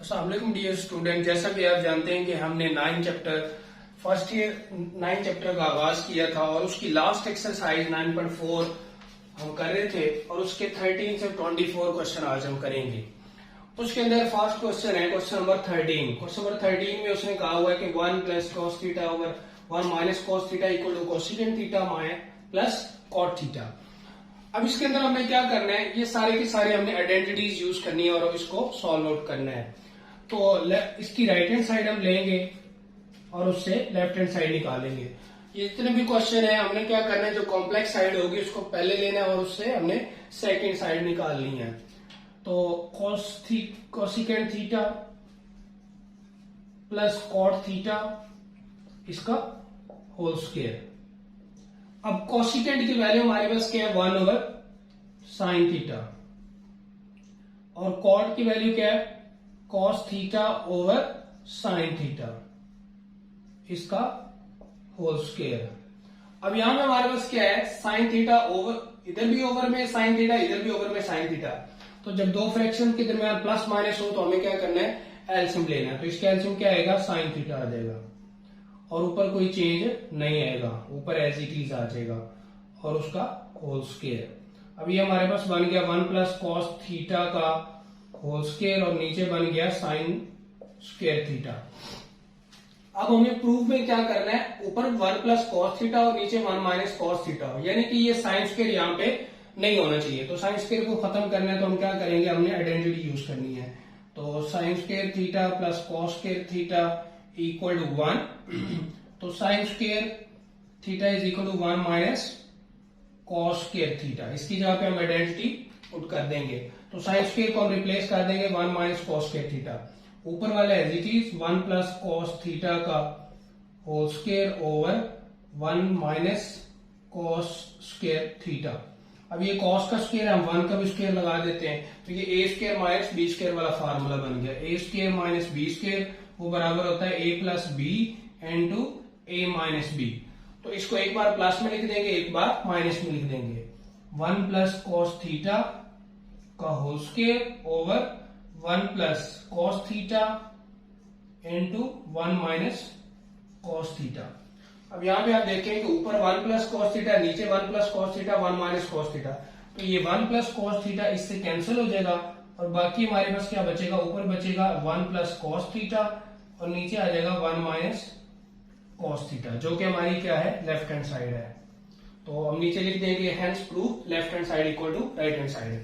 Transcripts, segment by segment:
अस्सलाम वालेकुम dear student, जैसा कि आप जानते हैं कि हमने 9 चैप्टर का आगाज किया था और उसकी लास्ट एक्सरसाइज 9.4 हम कर रहे थे और उसके 13 से 24 क्वेश्चन आज हम करेंगे। उसके अंदर फर्स्ट क्वेश्चन है क्वेश्चन नंबर 13। क्वेश्चन नंबर 13 में उसने कहा हुआ है कि 1 plus cos theta over 1 minus cos theta equal to cosecant theta plus cot theta. अब इसके अंदर हमने क्या करना है, ये सारे के सारे हमने आइडेंटिटीज यूज करनी है और इसको सॉल्व आउट करना है। तो इसकी राइट हैंड साइड हम लेंगे और उससे लेफ्ट हैंड साइड निकालेंगे। ये जितने भी क्वेश्चन है हमने क्या करना है, जो कॉम्प्लेक्स साइड होगी उसको पहले लेना है और उससे हमने सेकंड साइड निकालनी है। तो cosecant theta plus cot theta इसका होल स्क्वायर। अब कोसेकेंट की वैल्यू हमारे पास क्या है, 1 ओवर साइन थीटा, और कॉट की वैल्यू क्या है, cos theta over sine theta इसका होल स्क्वायर। अब यहां पे हमारे पास क्या है, साइन थीटा ओवर, इधर भी ओवर में साइन थीटा, इधर भी ओवर में साइन थीटा। तो जब दो फ्रैक्शन के दरमियान प्लस माइनस हो तो हमें क्या करना है, एलसीएम लेना है। तो इसका एलसीएम क्या आएगा, साइन थीटा आ जाएगा और ऊपर कोई चेंज नहीं आएगा, ऊपर एज इट इज आ जाएगा और उसका होल स्क्वायर। अब ये हमारे पास बन गया 1 प्लस कॉस थीटा का होल स्क्वायर और नीचे बन गया साइन स्क्वायर थीटा। अब हमें प्रूफ में क्या करना है, ऊपर 1 प्लस कॉस थीटा और नीचे 1 माइनस कॉस थीटा, यानी कि ये साइन स्क्वायर यहाँ पे नहीं होना चाहिए। तो साइन स्क्वायर को खत्म करना है तो हम क्या करेंगे, हमने आइडेंटिटी यूज करनी है। तो sine square theta plus cos square theta equal to 1। तो sine square theta is equal to 1 minus cos square theta. इसकी जगह पे हम आइडेंटिटी पुट कर देंगे। तो साइन स्क्वायर को हम रिप्लेस कर देंगे 1 माइनस कॉस स्क्वायर थीटा। ऊपर वाला as it is 1 plus cos theta का whole square over 1 minus cos square theta. अब ये कॉस का स्क्वायर हम 1 का भी स्क्वायर लगा देते हैं, तो ये A square minus B square वाला फार्मूला बन गया। A square minus B square वो बराबर होता है ए प्लस बी इनटू ए माइनस बी। तो इसको एक बार प्लस में लिख देंगे, एक बार माइनस में लिख देंगे। 1 प्लस कॉस थीटा का whole square over 1 plus cos theta into 1 minus cos theta. अब यहां पे आप देखें कि ऊपर 1 प्लस कॉस थीटा, नीचे 1 plus cos theta, 1 minus cos theta. तो ये 1 प्लस कॉस थीटा इससे कैंसिल हो जाएगा और बाकी हमारे पास क्या बचेगा, ऊपर बचेगा 1 प्लस कॉस थीटा और नीचे आ जाएगा 1 माइनस कॉस थीटा, जो कि हमारी क्या है, लेफ्ट हैंड साइड है। तो हम नीचे लिख देंगे hence proof left hand side equal to right hand side.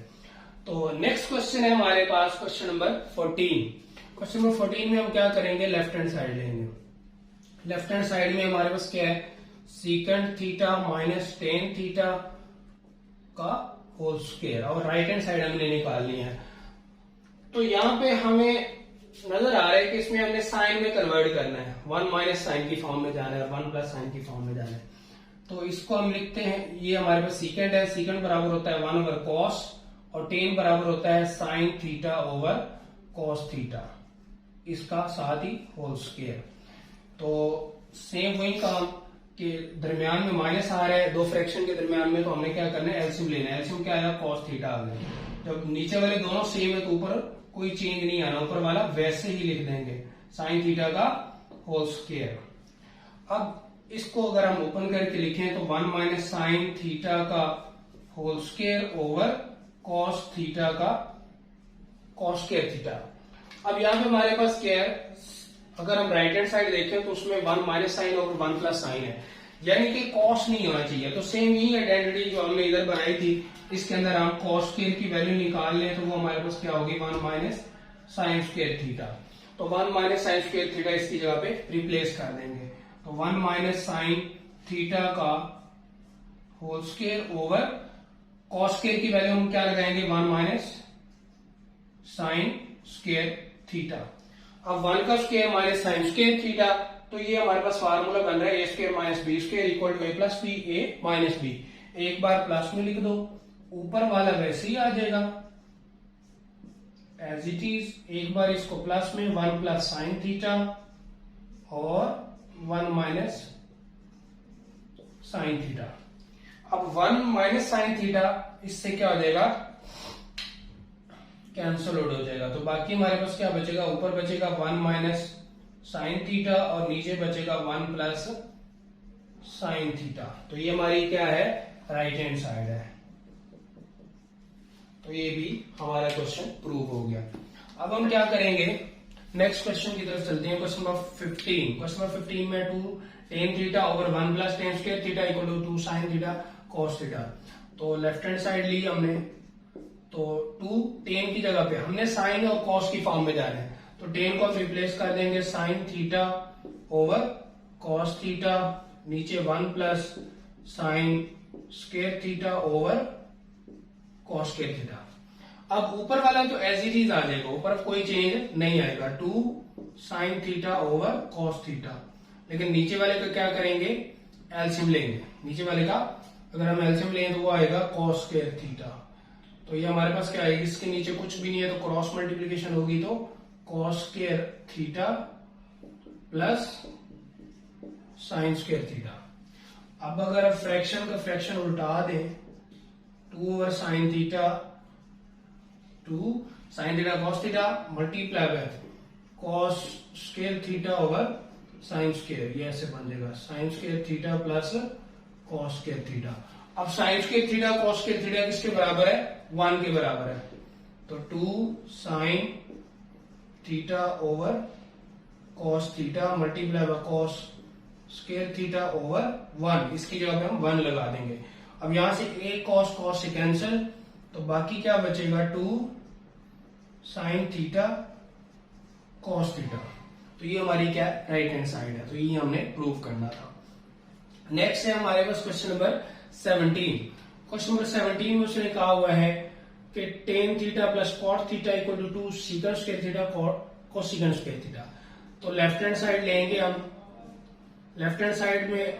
तो नेक्स्ट क्वेश्चन है हमारे पास क्वेश्चन नंबर 14। क्वेश्चन नंबर 14 में हम क्या करेंगे, लेफ्ट हैंड साइड लेंगे। लेफ्ट हैंड साइड में हमारे पास क्या है, secant theta minus tan theta का होल स्क्वायर और राइट हैंड साइड हमने निकालनी है। तो यहां पे हमें नजर आ रहा है कि इसमें हमने साइन में कन्वर्ट करना है, 1 माइनस साइन की फॉर्म में जाना है और 1 प्लस साइन की फॉर्म में जाना है। तो इसको हम लिखते हैं, ये हमारे पास सीकेंट है, सीकेंट बराबर होता है 1 ओवर कॉस और टेन बराबर होता है sine theta over cos theta, इसका साथ ही होल स्क्वायर। तो सेम वही काम के दरमियान में माइनस आ रहा है, दो फ्रैक्शन के दरमियान में, तो हमने क्या करना है, एलसीएम लेना है। एलसीएम क्या आएगा, कॉस थीटा आ गया। जब नीचे वाले दोनों सेम है तो ऊपर कोई चेंज नहीं आना, ऊपर वाला वैसे ही लिख देंगे, साइन थीटा का होल स्क्वायर। अब इसको अगर हम ओपन करके लिखें तो 1 माइनस साइन थीटा का whole square over cos theta का कॉस स्क्वायर थीटा। अब यहां पे हमारे पास क्या है, अगर हम राइट हैंड साइड देखें तो उसमें 1 माइनस साइन और 1 प्लस साइन है, यानी कि कॉस नहीं होना चाहिए। तो सेम यही आइडेंटिटी जो हमने इधर बनाई थी, इसके अंदर हम कॉस स्क्वायर की वैल्यू निकाल लें तो वो हमारे पास क्या होगी, 1 माइनस साइन स्क्वायर थीटा। तो 1 माइनस साइन स्क्वायर थीटा इसकी जगह पे रिप्लेस कर देंगे। तो 1 माइनस साइन थीटा का whole square over cos square की वैल्यू हम क्या लगाएंगे, 1 माइनस साइन स्क्वायर थीटा। अब 1 का square minus sine square theta, तो ये हमारे पास फार्मूला बन रहा है A square minus B square equal to A plus B A minus B. एक बार प्लस में लिख दो, ऊपर वाला वैसे ही आ जाएगा एज इट इज। एक बार इसको प्लस में 1 प्लस साइन थीटा और 1 माइनस साइन थीटा। अब 1 माइनस साइन थीटा इससे क्या हो जाएगा, कैंसल आउट हो जाएगा। तो बाकी हमारे पास क्या बचेगा, ऊपर बचेगा 1 माइनस साइन थीटा और नीचे बचेगा 1 प्लस साइन थीटा। तो ये हमारी क्या है, राइट हैंड साइड है। तो ये भी हमारा क्वेश्चन प्रूव हो गया। अब हम क्या करेंगे, नेक्स्ट क्वेश्चन की तरफ चलते हैं। Question number 15। क्वेश्चन नंबर 15 में 2 tan theta over 1 plus tan square theta equal to 2 sin theta cos theta. तो लेफ्ट हैंड साइड ली हमने, तो 2 tan की जगह पे हमने sin और cos की फॉर्म में जाना है, तो tan को हम रिप्लेस कर देंगे sin theta over cos theta, नीचे 1 plus sin square theta over cos square theta. अब ऊपर वाला तो एज इट इज आ जाएगा, ऊपर कोई चेंज नहीं आएगा, 2 sin theta over cos theta. लेकिन नीचे वाले का क्या करेंगे, एलसीएम लेंगे। नीचे वाले का अगर हम एलसीएम लेंगे तो वो आएगा cos स्क्वायर थीटा। तो ये हमारे पास क्या आएगी, इसके नीचे कुछ भी नहीं है तो क्रॉस मल्टीप्लीकेशन होगी, तो cos square theta plus sine square theta. अब अगर फ्रैक्शन का फ्रैक्शन उल्टा दें, 2 over sine theta, 2 sine theta cos theta multiply by cos square theta over sine square, ये ऐसे बन जाएगा sine square theta plus cos square theta. अब sine square theta cos square theta किसके बराबर है, 1 के बराबर है। तो 2 sine theta over cos theta multiply by cos square theta over 1, इसकी जगह पे हम 1 लगा देंगे। अब यहां से एक cos से कैंसिल, तो बाकी क्या बचेगा, 2 साइन थीटा cos थीटा। तो ये हमारी क्या राइट हैंड साइड है, तो ये हमने प्रूव करना था। नेक्स्ट है हमारे पास क्वेश्चन नंबर 17। क्वेश्चन नंबर 17 में उसने कहा हुआ है कि tan theta plus cot theta equal to 2 secant square theta cosecant square theta. तो लेफ्ट हैंड साइड लेंगे हम, लेफ्ट हैंड साइड में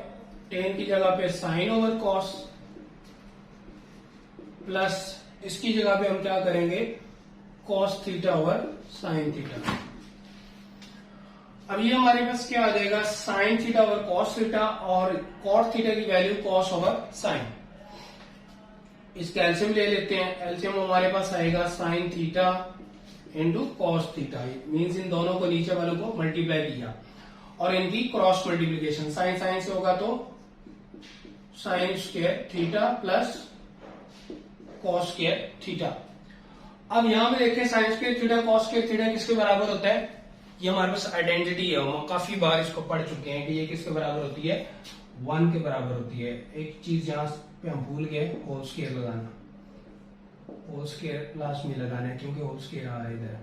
tan की जगह पे साइन ओवर cos प्लस इसकी जगह पे हम क्या करेंगे, cos theta over sine theta. अब ये हमारे पास क्या आ जाएगा, sign theta over cos theta और cot थीटा की वैल्यू cos ओवर साइन। इसका एलसीएम ले लेते हैं, एलसीएम हमारे पास आएगा sine theta into cos theta, means in दोनों को नीचे वालों को मल्टीप्लाई किया और इनकी क्रॉस मल्टीप्लीकेशन, साइन साइन से होगा तो sine square theta plus cos square theta. अब यहां पे देखें sine square theta cos square theta किसके बराबर होता है, ये हमारे पास आइडेंटिटी है, हम काफी बार इसको पढ़ चुके हैं कि ये किसके बराबर होती है, 1 के बराबर होती है। एक चीज यहाँ पे हम भूल गए, होल स्क्वायर लगाना, होल स्क्वायर लास्ट में लगाना है क्योंकि होल स्क्वायर आ रहा है इधर।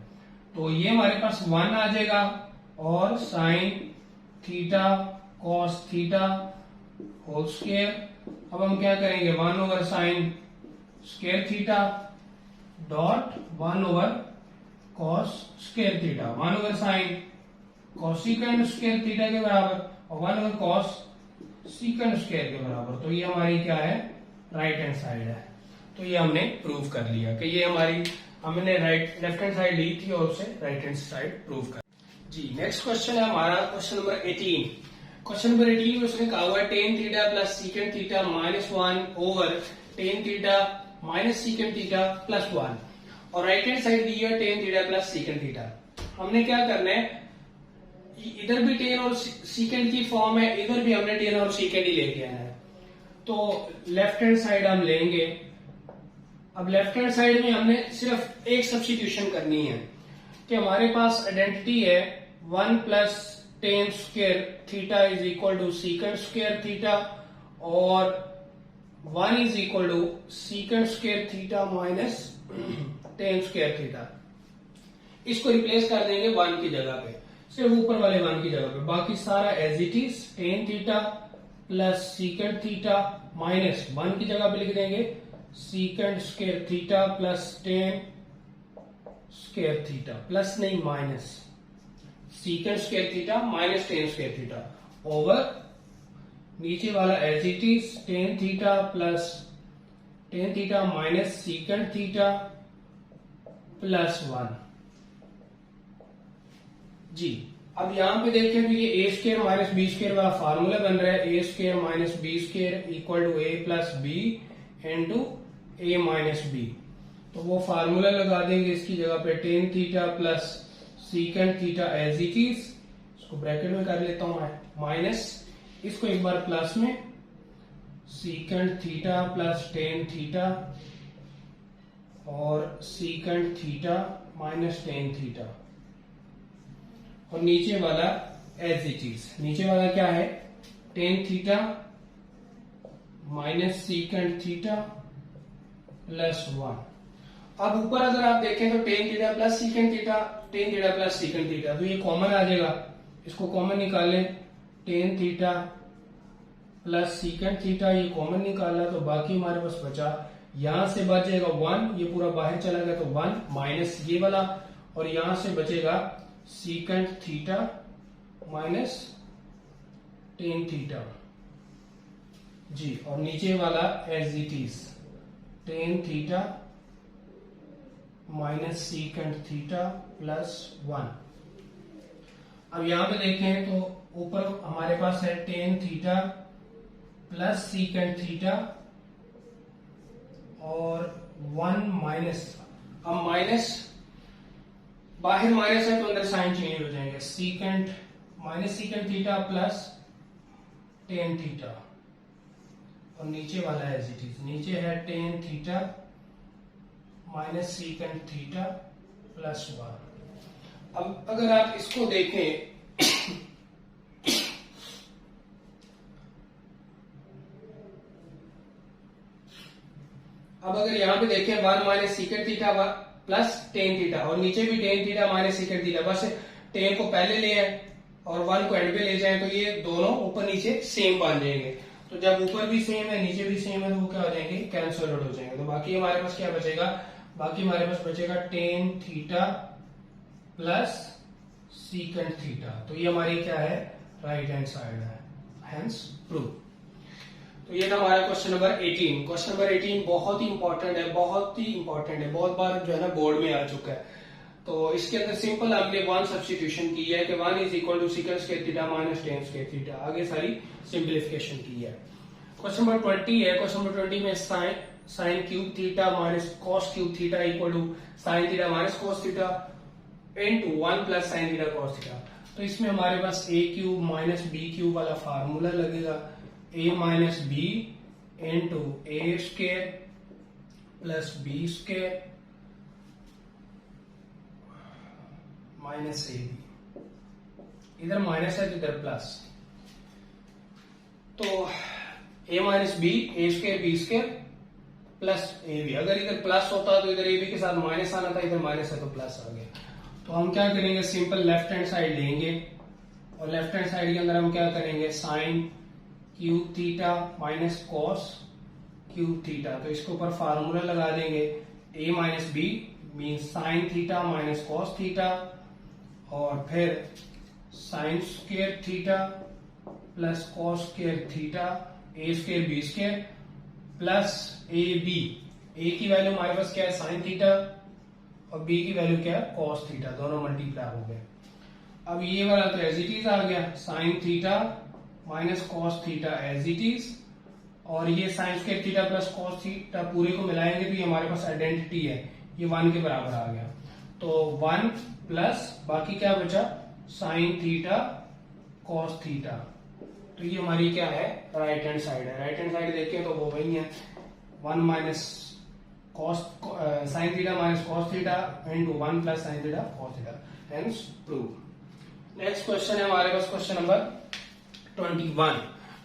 तो ये हमारे पास 1 आ जाएगा और sine theta cos theta whole square. अब हम क्या करेंगे, 1 over sine square theta dot 1 over cos square theta, 1 over sine cosecant square theta के बराबर और 1 ओवर cos सीकेंड स्क्वायर के बराबर। तो ये हमारी क्या है, राइट हैंड साइड है। तो ये हमने प्रूव कर लिया कि ये हमारी, हमने राइट लेफ्ट हैंड साइड ली थी और उसे राइट हैंड साइड प्रूव कर जी। नेक्स्ट क्वेश्चन है हमारा क्वेश्चन नंबर 18। क्वेश्चन नंबर 18 में उसने कहा हुआ है tan theta plus secant theta minus 1 over tan theta minus secant theta plus 1 और राइट हैंड साइड दी है tan theta plus secant theta. हमने क्या करना है, इधर भी tan और सीकेंड की फॉर्म है, इधर भी हमने tan और सीकेंड ही लेके आना है। तो लेफ्ट हैंड साइड हम लेंगे। अब लेफ्ट हैंड साइड में हमने सिर्फ एक सब्स्टिट्यूशन करनी है कि हमारे पास आइडेंटिटी है 1 plus tan square theta is equal to secant square theta और 1 is equal to secant square theta minus tan square theta. इसको रिप्लेस कर देंगे 1 की जगह पे, सिर्फ ऊपर वाले 1 की जगह पे, बाकी सारा as it is tan theta plus secant theta minus 1 की जगह पे लिख देंगे secant square theta plus tan square theta, plus नहीं minus, secant square theta minus tan square theta over नीचे वाला as it is tan theta plus tan theta minus secant theta plus 1 जी। अब यहां पे देखें तो ये A square minus B square वाला फार्मूला बन रहा है, A square minus B square equal to A plus B into A minus B. तो वो फार्मूला लगा देंगे इसकी जगह पे tan theta plus secant theta as it is, इसको ब्रैकेट में कर लेता हूं मैं, माइनस इसको एक बार प्लस में secant theta plus tan theta और secant theta minus tan theta, और नीचे वाला एज इट इज। नीचे वाला क्या है, ten theta minus secant theta plus 1। अब ऊपर अगर आप देखें तो ten theta plus secant theta, ten theta plus secant theta, तो ये कॉमन आ जाएगा, इसको कॉमन निकालें, ten theta plus secant theta ये कॉमन निकाला, तो बाकी हमारे पास बचा, यहां से बच जाएगा 1, ये पूरा बाहर चला गया तो 1 माइनस ये वाला, और यहां से बचेगा secant theta minus tan theta जी, और नीचे वाला as it is tan theta minus secant theta plus 1। अब यहां पे देखें तो ऊपर हमारे पास है ten theta plus secant theta और 1 माइनस, अब माइनस बाहर माइनस है तो अंदर साइन चेंज हो जाएंगे, secant minus secant theta plus tan theta, और नीचे वाला एज इट इज, नीचे है ten theta minus secant theta plus 1। अब अगर आप इसको देखें अब अगर यहां पे देखें 1 minus secant theta plus tan theta, और नीचे भी ten theta minus secant theta, बस टेन को पहले ले आए और 1 को एंड पे ले जाए, तो ये दोनों ऊपर नीचे सेम बन जाएंगे। तो जब ऊपर भी सेम है नीचे भी सेम है तो वो क्या हो जाएंगे, कैंसल आउट हो जाएंगे। तो बाकी हमारे पास क्या बचेगा, बाकी हमारे पास बचेगा ten theta plus secant theta, तो ये हमारी क्या है, राइट हैंड साइड है, हेंस प्रूव। तो ये था हमारा क्वेश्चन नंबर 18। क्वेश्चन नंबर 18 बहुत ही इंपॉर्टेंट है, बहुत ही इंपॉर्टेंट है, बहुत बार जो है ना बोर्ड में आ चुका है। तो इसके अंदर सिंपल हमने 1 सब्स्टिट्यूशन की है कि 1 is equal to secant square theta minus tan square theta, आगे सारी सिंप्लीफिकेशन की है। क्वेश्चन नंबर 20 है, क्वेश्चन नंबर 20 में sine cube theta minus cos cube theta equal to sine theta minus cos theta into 1 plus sine theta cos theta. तो इसमें हमारे पास A cube minus B cube वाला फार्मूला लगेगा, A minus B into A square plus B square minus A B, इधर minus है तो इधर प्लस, तो A minus B A square B square plus A B, अगर इधर प्लस होता तो इधर ए बी के साथ माइनस आना था, इधर माइनस है तो प्लस आ गया। तो हम क्या करेंगे, सिंपल लेफ्ट हैंड साइड लेंगे, और लेफ्ट हैंड साइड के अंदर हम क्या करेंगे, sine cube theta minus cos cube theta, तो इसके ऊपर फार्मूला लगा देंगे, A minus B mean sine theta minus cos theta, और फिर sine square theta plus cos square theta A square B square plus A B, A की value हमारे पास क्या है, साइन थीटा, और बी की वैल्यू क्या है, कॉस थीटा, दोनों मल्टीप्लाई हो गए। अब ये वाला तो एज इट इज आ गया, sine theta minus cos theta as it is, और ये sine square theta plus cos theta पूरे को मिलाएंगे तो ये हमारे पास आइडेंटिटी है, ये 1 के बराबर आ गया। तो 1 प्लस बाकी क्या बचा, साइन थीटा कॉस थीटा, तो ये हमारी क्या है, राइट हैंड साइड है। राइट हैंड साइड देखें तो वो वही है, 1 minus cos sine theta minus cos theta into 1 plus sine theta cos theta, hence prove. Next question है हमारे पास क्वेश्चन नंबर 21।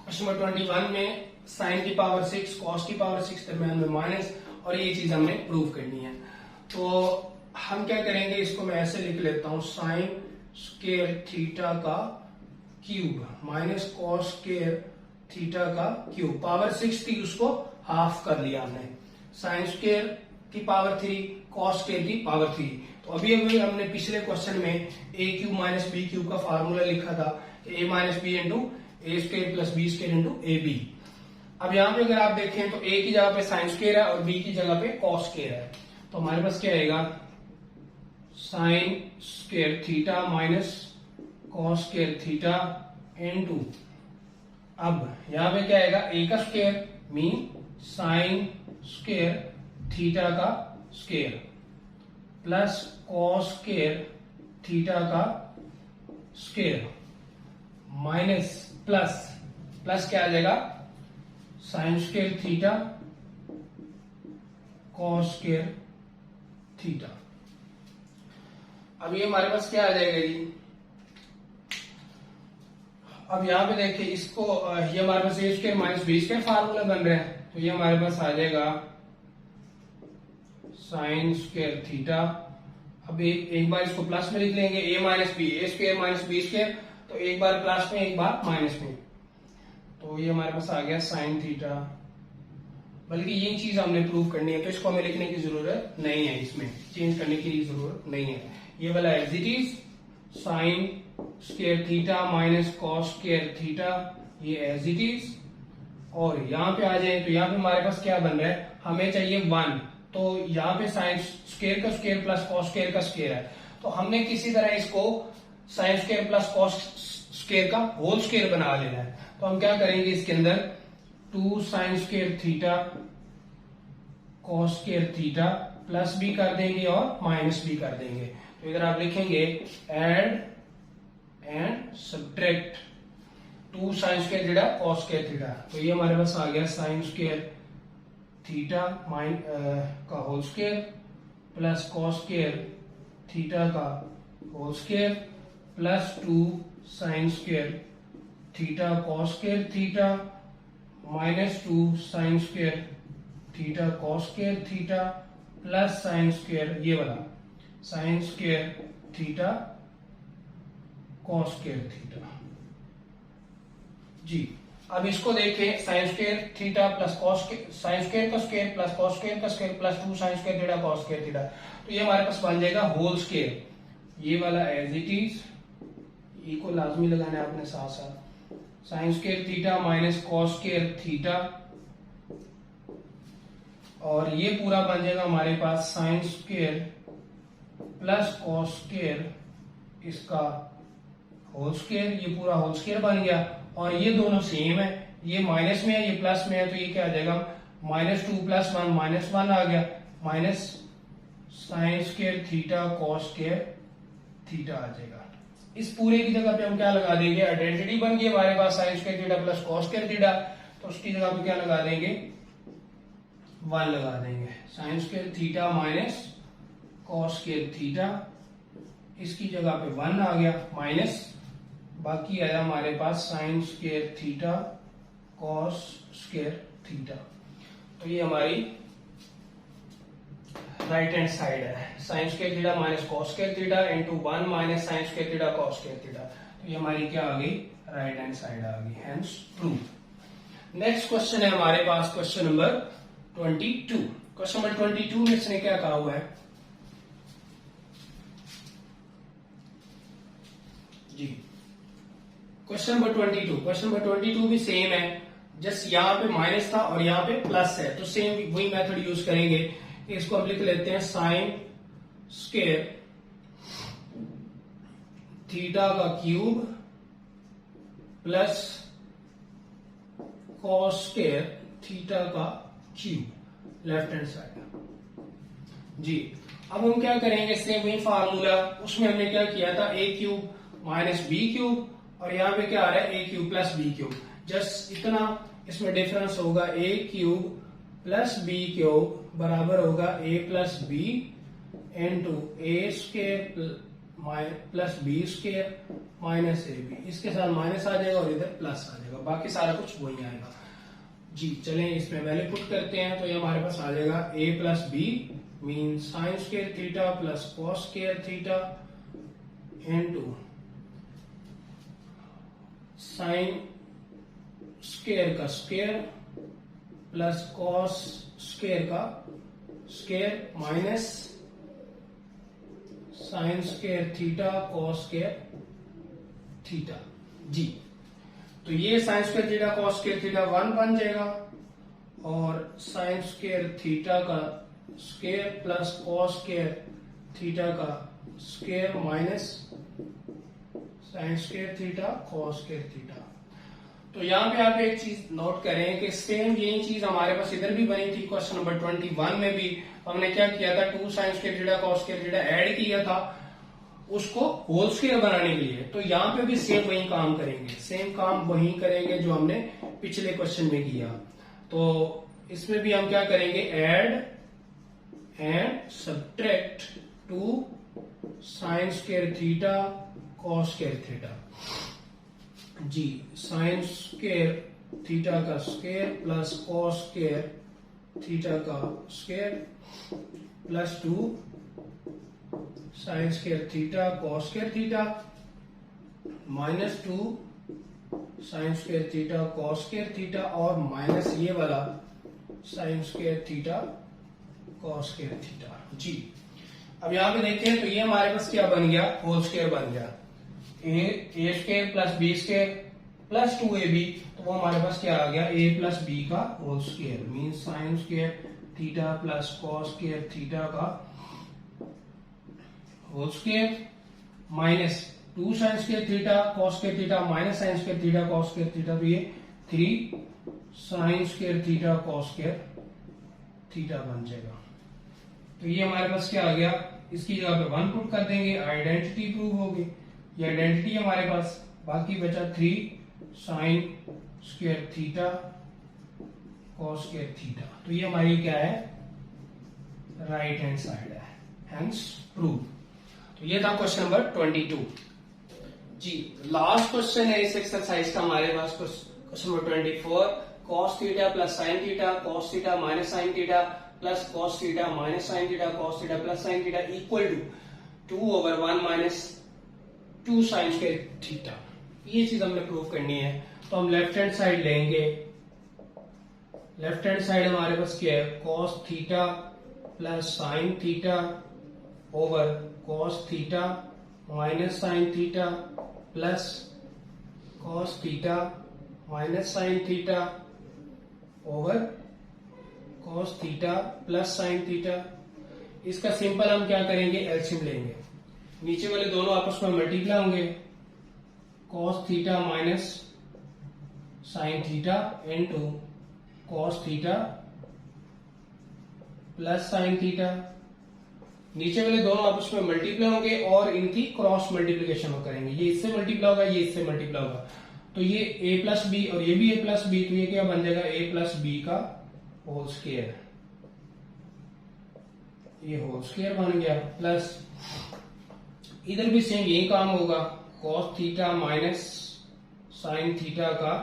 क्वेश्चन नंबर 21 में साइन की पावर 6 कॉस की पावर 6 दरम्यान में माइनस, और ये चीज हमने प्रूव करनी है। तो हम क्या करेंगे, इसको मैं ऐसे लिख लेता हूं, साइन स्क्वायर थीटा का cube minus cos square theta का क्यूब, पावर 6 थी उसको हाफ कर लिया हमने, साइन स्क्वायर की पावर 3 कॉस स्क्वायर की पावर 3। तो अभी हमने पिछले क्वेश्चन में A cube minus B cube का फार्मूला लिखा था, A minus B into A square plus B square into A B. अब यहाँ पे अगर आप देखें तो ए की जगह पे साइन स्क्वायर है और बी की जगह पे कॉस स्क्वायर है, तो हमारे पास क्या आएगा, sine square theta minus cos square theta into, अब यहां पे क्या आएगा, ए का square mean sine square theta का square plus cos square theta का स्क्वायर माइनस प्लस क्या आ जाएगा sine square theta cos square theta. अब ये हमारे पास क्या आ जाएगा जी, अब यहां पे देखिए इसको ये हमारे पास A square minus B square formula बन रहा है, तो ये हमारे पास आ जाएगा साइन स्क्वायर थीटा। अब एक बार इसको प्लस में लिख लेंगे, ए minus B, A square minus B square, तो एक बार प्लस में एक बार माइनस में, तो ये हमारे पास आ गया साइन थीटा। बल्कि ये चीज हमने प्रूव करनी है तो इसको हमें लिखने की जरूरत नहीं है, इसमें चेंज करने की जरूरत नहीं है। ये वाला as it is sine square theta minus cos square theta, ये एज इट इज। और यहाँ पे आ जाए तो यहाँ पे हमारे पास क्या बन रहा है, हमें चाहिए 1, तो यहाँ पे साइन स्क्वायर का स्क्वायर प्लस कॉस स्क्वायर का स्क्वायर है, तो हमने किसी तरह इसको sign square plus cos square का होल स्क्वायर बना लेना है। तो हम क्या करेंगे, इसके अंदर 2 sine square theta cos square theta plus भी कर देंगे और माइनस भी कर देंगे। तो इधर आप लिखेंगे add and subtract 2 sine square theta cos square theta, तो ये हमारे पास आ गया साइन स्क्वायर थीटा का whole square plus cos square theta का whole square plus 2 sine square theta cos square theta minus 2 sine square theta cos square theta plus sine square, ये वाला sine square theta cos square theta जी। अब इसको देखें, sine square theta plus cos, sign square का square plus cos square का square plus 2 sine square theta cos square theta, तो ये हमारे पास बन जाएगा होल स्क्वायर। ये वाला एज इट इज, ई को लाजमी लगाना है आपने साथ साथ, sine square theta minus cos square theta, और ये पूरा बन जाएगा हमारे पास sine square plus cos square इसका होल स्क्वायर, ये पूरा होल स्क्वायर बन गया। और ये दोनों सेम है, ये माइनस में है ये प्लस में है, तो ये क्या आ जाएगा -2 + 1 -1 आ गया, minus sine square theta cos square theta आ जाएगा। इस पूरे की जगह पे हम क्या लगा देंगे, आइडेंटिटी बन गई हमारे पास sine square theta plus cos square theta, तो उसकी जगह पे क्या लगा देंगे 1 लगा देंगे, sign square theta minus cos square theta, इसकी जगह पे 1 आ गया माइनस, बाकी आया हमारे पास sine square theta cos square theta. तो ये हमारी राइट हैंड साइड है, sine square theta minus cos square theta into 1 minus sine square theta cos square theta, तो ये हमारी क्या आ गई राइट हैंड साइड आ गई, हेंस प्रूव। नेक्स्ट क्वेश्चन है हमारे पास क्वेश्चन नंबर 22। क्वेश्चन नंबर 22 में इसने क्या कहा हुआ है जी, क्वेश्चन नंबर 22 भी सेम है, जस्ट यहाँ पे माइनस था और यहाँ पे प्लस है, तो सेम वही मेथड यूज करेंगे। इसको हम लिख लेते हैं साइन स्क्वायर थीटा का cube plus cos square theta का क्यूब लेफ्ट हैंड साइड जी। अब हम क्या करेंगे, सेम वही फार्मूला, उसमें हमने क्या किया था a cube minus B cube, और यहाँ पे क्या आ रहा है a cube plus B cube, just इतना इसमें डिफरेंस होगा, a cube plus B cube बराबर होगा a plus B into A square plus B square minus A B, इसके साथ माइनस आ जाएगा और इधर प्लस आ जाएगा, बाकी सारा कुछ वही आएगा जी। चलें इसमें वैल्यू पुट करते हैं, तो ये हमारे पास आ जाएगा a plus B mean sine square theta plus cos square theta into sine square का स्क्वायर प्लस कॉस स्क्वायर का square minus sine square theta cos square theta जी। तो ये sine square theta cos square theta 1 बन जाएगा, और sine square theta का square plus cos square theta का square minus sine square theta cos square theta, तो यहाँ पे आप एक चीज नोट करें कि सेम यही चीज हमारे पास इधर भी बनी थी क्वेश्चन नंबर 21 में भी। हमने क्या किया था, 2 sin square theta cos square theta add किया था उसको होल स्क्वायर बनाने के लिए। तो यहाँ पे भी सेम वही काम करेंगे, सेम काम वही करेंगे जो हमने पिछले क्वेश्चन में किया। तो इसमें भी हम क्या करेंगे, add and subtract 2 sin square theta cos square theta जी, sin स्क्वायर थीटा का square plus cos square theta का square plus 2 sin square theta cos square theta minus 2 sin square theta cos square theta और minus ये वाला sin square theta cos square theta जी। अब यहाँ पे देखें तो ये हमारे पास क्या बन गया, होल स्क्वायर बन गया, A square plus B square plus 2ab। तो वो हमारे पास क्या आ गया, a प्लस बी का whole square mean sine square theta plus cos square theta का whole square minus 2 sine square theta cos square theta minus sine square theta cos square theta. तो ये 3 sine square theta cos square theta बन जाएगा। तो ये हमारे पास क्या आ गया, इसकी जगह पे 1 पुट कर देंगे, आइडेंटिटी प्रूव होगी। ये आइडेंटिटी हमारे पास, बाकी बचा 3 sine square theta cos square theta. तो ये हमारी क्या है, राइट हैंड साइड है, हेंस प्रूव। तो ये था क्वेश्चन नंबर 22 जी। लास्ट क्वेश्चन है इस एक्सरसाइज का हमारे पास, question number 24, cos theta plus sine theta cos theta minus sine theta plus cos theta minus sine theta cos theta plus sine theta equal to 2/1 minus 2 sine square theta. ये चीज हमने prove करनी है। तो हम लेफ्ट हैंड साइड लेंगे, left hand side हमारे पास क्या है, cos theta plus sine theta over cos theta minus sine theta plus cos theta minus sine theta over cos theta plus sine theta. इसका सिंपल हम क्या करेंगे, एलसीएम लेंगे, नीचे वाले दोनों आपस में मल्टीप्लाई होंगे, cos theta minus sine theta into cos theta plus sine theta. नीचे वाले दोनों आपस में मल्टीप्लाई होंगे और इनकी क्रॉस मल्टीप्लिकेशन करेंगे, ये इससे मल्टीप्लाई होगा, ये इससे मल्टीप्लाई होगा। तो ये a प्लस बी और ये भी a प्लस बी, तो ये क्या बन जाएगा, a प्लस बी का होल स्क्वायर, ये होल स्क्वायर बन गया। प्लस इधर भी सेम यही काम होगा, cos theta minus sine theta का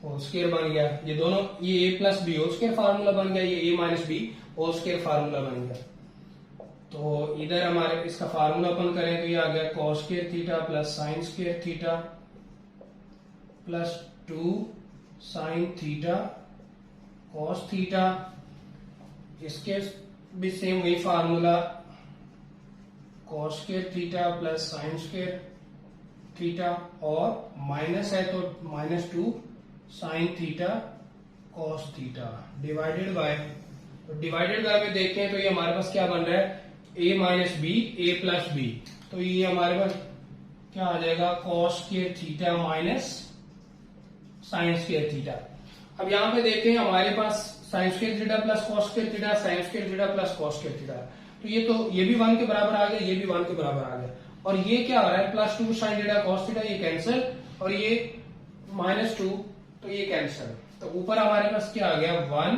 होल स्क्वायर बन गया। ये दोनों, ये a plus B whole square formula बन गया, ये a minus B whole square formula बन गया। तो इधर हमारे इसका फार्मूला अपन करें तो ये आ गया cos square theta plus sine square theta plus 2 sine theta cos theta. इसके भी सेम वही formula, cos square theta plus sine square theta और माइनस है तो minus 2 sine theta cos theta divided by, तो डिवाइडेड बाय में देखें तो ये हमारे पास क्या बन रहा है, a minus B a plus B. तो ये हमारे पास क्या आ जाएगा, cos square theta minus sine square theta. अब यहाँ पे देखें हमारे पास sine square theta plus cos square theta, sine square theta plus cos square theta. तो ये भी 1 के बराबर आ गया, ये भी 1 के बराबर आ गया। और ये क्या आ रहा है, plus 2 sine theta cos theta, ये कैंसिल, और ये माइनस 2, तो ये कैंसिल। तो ऊपर हमारे पास क्या आ गया, 1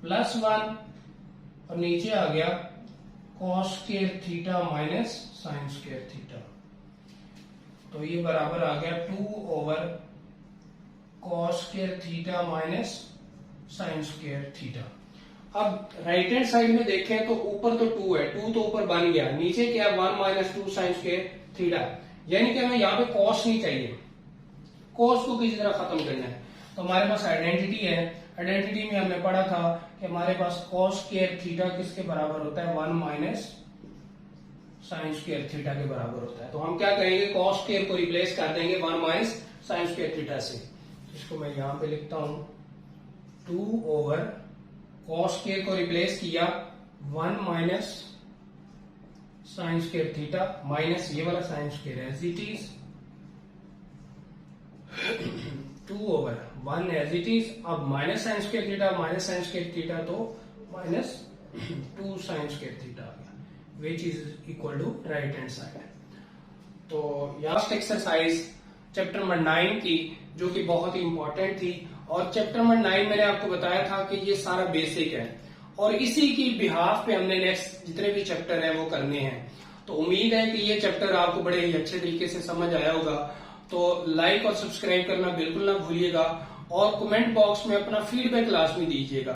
प्लस 1 और नीचे आ गया cos square theta minus sine square theta. तो ये बराबर आ गया 2 cos square theta minus sine square theta. अब राइट हैंड साइड में देखें तो ऊपर तो 2 है, 2 तो ऊपर बन गया, नीचे क्या 1 माइनस 2 साइन स्क्वायर थीटा, यानी कि हमें यहाँ पे cos नहीं चाहिए, cos को किसी तरह खत्म करना है। तो हमारे पास आइडेंटिटी है, आइडेंटिटी में हमने पढ़ा था कि हमारे पास cos स्क्वायर थीटा किसके बराबर होता है, 1 माइनस साइन स्क्वायर थीटा के बराबर होता है। तो हम क्या करेंगे, cos स्क्वायर को रिप्लेस कर देंगे 1 माइनस साइन स्क्वायर थीटा से। इसको मैं यहां पे लिखता हूं, 2 cos स्क्वायर को रिप्लेस किया 1 minus sine square theta minus ये वाला sine square as it is 2/1 as it is. अब minus sine square theta, minus sine square theta तो -2 साइन स्क्वायर थीटा आ गया, which is equal to right hand side. तो last exercise chapter number 9 की, जो कि बहुत ही इंपॉर्टेंट थी। और चैप्टर नंबर 9 मैंने आपको बताया था कि ये सारा बेसिक है, और इसी की बिहाफ पे हमने नेक्स्ट जितने भी चैप्टर है वो करने हैं। तो उम्मीद है कि ये चैप्टर आपको बड़े ही अच्छे तरीके से समझ आया होगा। तो लाइक और सब्सक्राइब करना बिल्कुल ना भूलिएगा, और कमेंट बॉक्स में अपना फीडबैक लाजमी दीजिएगा।